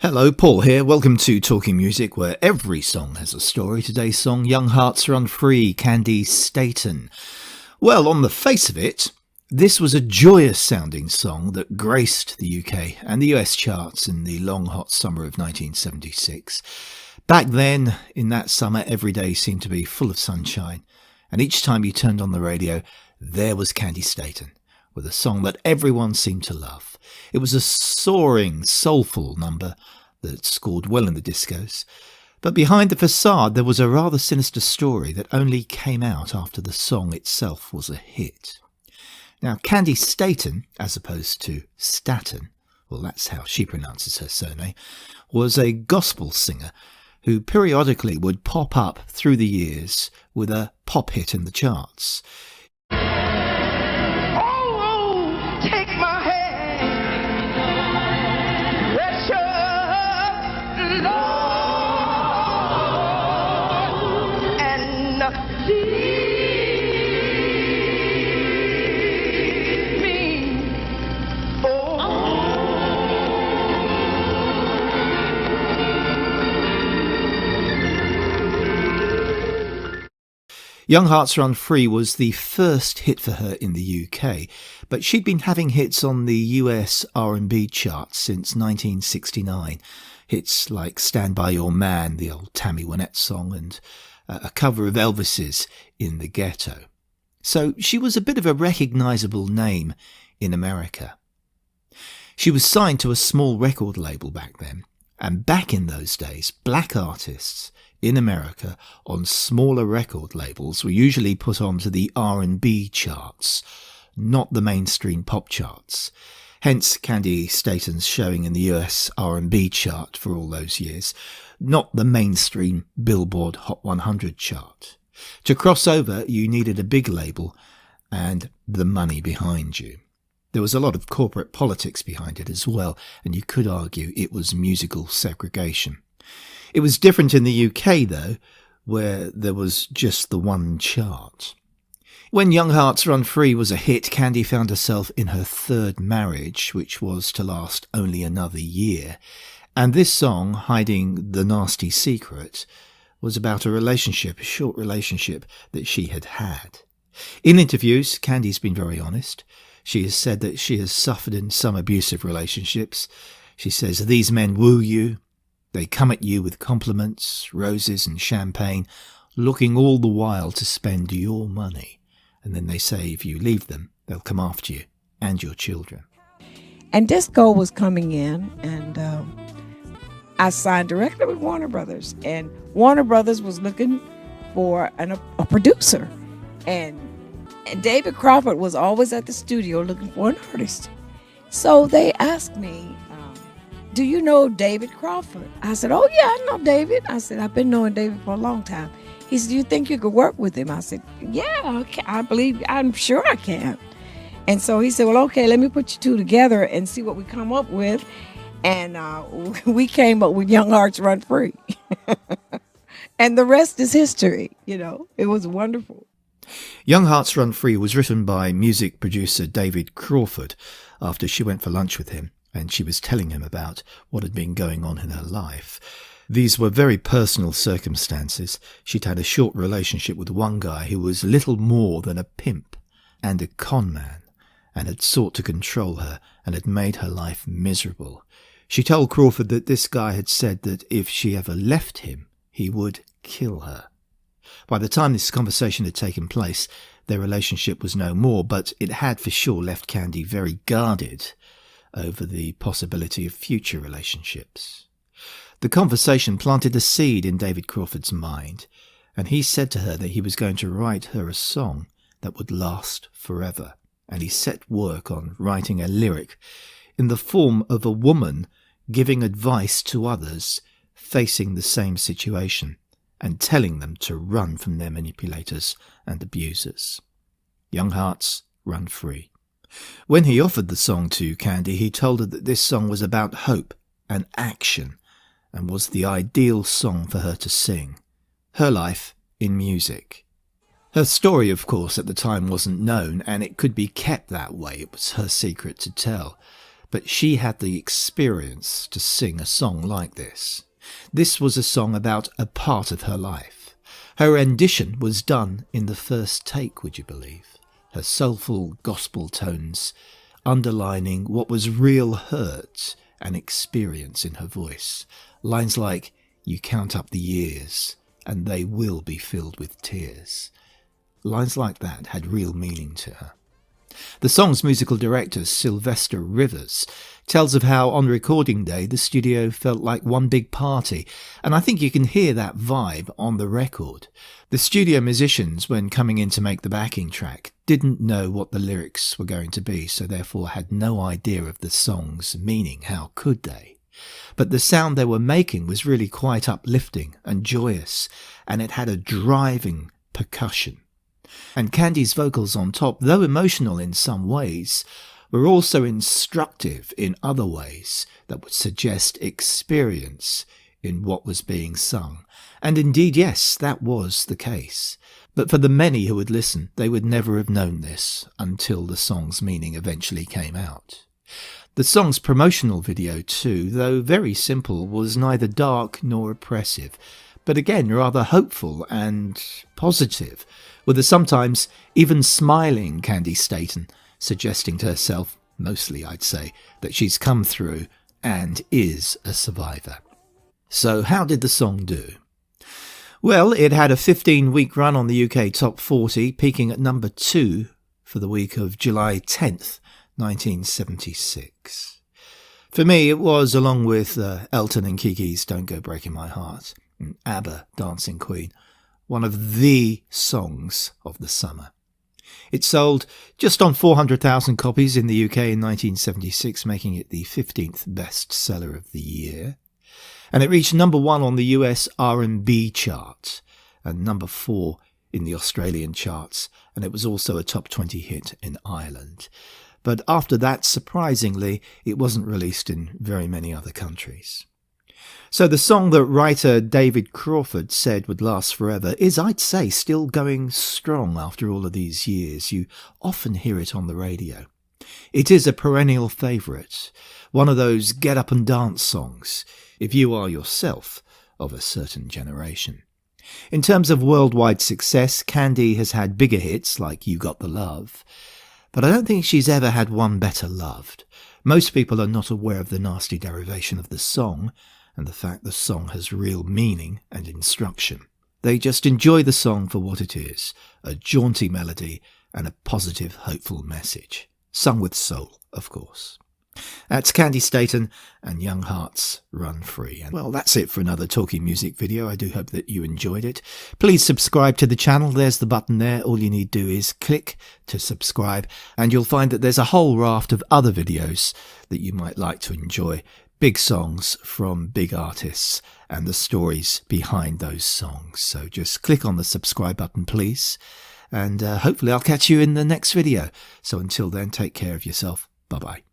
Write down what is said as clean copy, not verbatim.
Hello, Paul here. Welcome to Talking Music, where every song has a story. Today's song, Young Hearts Run Free, CANDI, STATON. Well, on the face of it, this was a joyous sounding song that graced the UK and the US charts in the long hot summer of 1976. Back then, in that summer, every day seemed to be full of sunshine, and each time you turned on the radio, there was CANDI, STATON, with a song that everyone seemed to love. It was a soaring, soulful number that scored well in the discos, but behind the facade there was a rather sinister story that only came out after the song itself was a hit. Now, CANDI, STATON, as opposed to Staton, well, that's how she pronounces her surname, was a gospel singer who periodically would pop up through the years with a pop hit in the charts. Young Hearts Run Free was the first hit for her in the UK, but she'd been having hits on the US R&B charts since 1969. Hits like Stand By Your Man, the old Tammy Wynette song, and a cover of Elvis's In the Ghetto. So she was a bit of a recognisable name in America. She was signed to a small record label back then, and back in those days, black artists in America on smaller record labels were usually put onto the R&B charts, not the mainstream pop charts. Hence CANDI, STATON's showing in the US R&B chart for all those years, not the mainstream Billboard Hot 100 chart. To cross over, you needed a big label and the money behind you. There was a lot of corporate politics behind it as well, and you could argue it was musical segregation. It was different in the UK, though, where there was just the one chart. When Young Hearts Run Free was a hit, CANDI found herself in her third marriage, which was to last only another year. And this song, Hiding the Nasty Secret, was about a short relationship that she had had. In interviews, CANDI's been very honest. She has said that she has suffered in some abusive relationships. She says, these men woo you. They come at you with compliments, roses and champagne, looking all the while to spend your money. And then they say if you leave them, they'll come after you and your children. And disco was coming in, and I signed directly with Warner Brothers. And Warner Brothers was looking for a producer. And David Crawford was always at the studio looking for an artist. So they asked me, do you know David Crawford? I said, oh yeah, I know David. I said, I've been knowing David for a long time. He said, do you think you could work with him? I said, yeah, okay, I'm sure I can. And so he said, well, okay, let me put you two together and see what we come up with. And we came up with Young Hearts Run Free. And the rest is history, It was wonderful. Young Hearts Run Free was written by music producer David Crawford after she went for lunch with him, and she was telling him about what had been going on in her life. These were very personal circumstances. She'd had a short relationship with one guy who was little more than a pimp and a con man, and had sought to control her and had made her life miserable. She told Crawford that this guy had said that if she ever left him, he would kill her. By the time this conversation had taken place, their relationship was no more, but it had for sure left CANDI very guarded over the possibility of future relationships. The conversation planted a seed in David Crawford's mind, and he said to her that he was going to write her a song that would last forever, and he set work on writing a lyric in the form of a woman giving advice to others facing the same situation and telling them to run from their manipulators and abusers. Young Hearts Run Free. When he offered the song to CANDI, he told her that this song was about hope and action and was the ideal song for her to sing. Her life in music. Her story, of course, at the time wasn't known, and it could be kept that way. It was her secret to tell. but she had the experience to sing a song like this. This was a song about a part of her life. Her rendition was done in the first take, would you believe? Her soulful gospel tones underlining what was real hurt and experience in her voice. Lines like, "You count up the years, and they will be filled with tears." Lines like that had real meaning to her. The song's musical director, Sylvester Rivers, tells of how on recording day the studio felt like one big party, and I think you can hear that vibe on the record. The studio musicians, when coming in to make the backing track, didn't know what the lyrics were going to be, so therefore had no idea of the song's meaning. How could they? But the sound they were making was really quite uplifting and joyous, and it had a driving percussion. And CANDI's vocals on top, though emotional in some ways, were also instructive in other ways that would suggest experience in what was being sung. And indeed, yes, that was the case. But for the many who would listen, they would never have known this until the song's meaning eventually came out. The song's promotional video too, though very simple, was neither dark nor oppressive, but again rather hopeful and positive, with a sometimes even smiling CANDI Staton suggesting to herself, mostly I'd say, that she's come through and is a survivor. So how did the song do? Well, it had a 15-week run on the UK Top 40, peaking at number 2 for the week of July 10th, 1976. For me, it was, along with Elton and Kiki's Don't Go Breaking My Heart and Abba, Dancing Queen, one of the songs of the summer. It sold just on 400,000 copies in the UK in 1976, making it the 15th bestseller of the year. And it reached number 1 on the US R&B chart and number 4 in the Australian charts, and it was also a top 20 hit in Ireland. But after that, surprisingly, it wasn't released in very many other countries. So the song that writer David Crawford said would last forever is, I'd say, still going strong after all of these years. You often hear it on the radio. It is a perennial favourite, one of those get up and dance songs, if you are yourself of a certain generation. In terms of worldwide success, CANDI has had bigger hits like You Got the Love, but I don't think she's ever had one better loved. Most people are not aware of the nasty derivation of the song and the fact the song has real meaning and instruction. They just enjoy the song for what it is, a jaunty melody and a positive, hopeful message. Sung with soul, of course. That's CANDI Staton and Young Hearts Run Free. And well, that's it for another Talking Music video. I do hope that you enjoyed it. Please subscribe to the channel. There's the button there. All you need to do is click to subscribe, and you'll find that there's a whole raft of other videos that you might like to enjoy. Big songs from big artists and the stories behind those songs. So just click on the subscribe button, please. And hopefully I'll catch you in the next video. So until then, take care of yourself. Bye-bye.